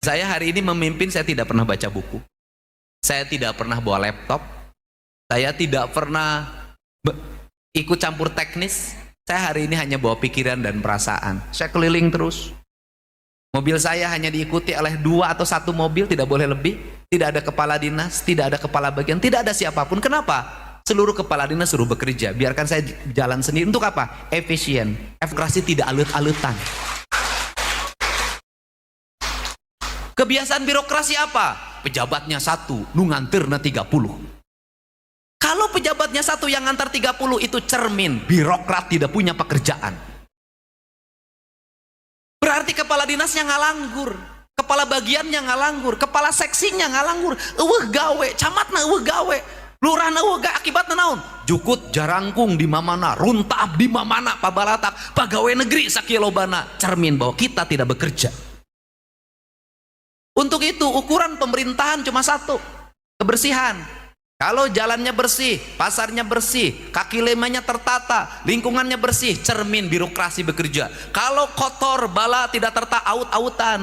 Saya hari ini memimpin, saya tidak pernah baca buku. Saya tidak pernah bawa laptop. Saya tidak pernah ikut campur teknis. Saya hari ini hanya bawa pikiran dan perasaan. Saya keliling terus. Mobil saya hanya diikuti oleh 2 atau 1 mobil, tidak boleh lebih. Tidak ada kepala dinas, tidak ada kepala bagian, tidak ada siapapun. Kenapa? Seluruh kepala dinas suruh bekerja. Biarkan saya jalan sendiri. Untuk apa? Efisien. Birokrasi tidak alut-alutan. Kebiasaan birokrasi apa? Pejabatnya 1, nu nganterna 30. Kalau pejabatnya 1 yang ngantar 30, itu cermin birokrat tidak punya pekerjaan. Berarti kepala dinasnya ngalanggur, kepala bagiannya ngalanggur, kepala seksinya ngalanggur. Eueuh gawe, camatna eueuh gawe, lurahna eueuh gawe, akibatna naon? Jukut jarangkung di mamana, runtab di mamana, pabalatak, pagawe negeri sakilobana. Cermin bahwa kita tidak bekerja. Untuk itu ukuran pemerintahan cuma 1, kebersihan. Kalau jalannya bersih, pasarnya bersih, kaki limanya tertata, lingkungannya bersih, cermin birokrasi bekerja. Kalau kotor, bala tidak tertata, aut-autan.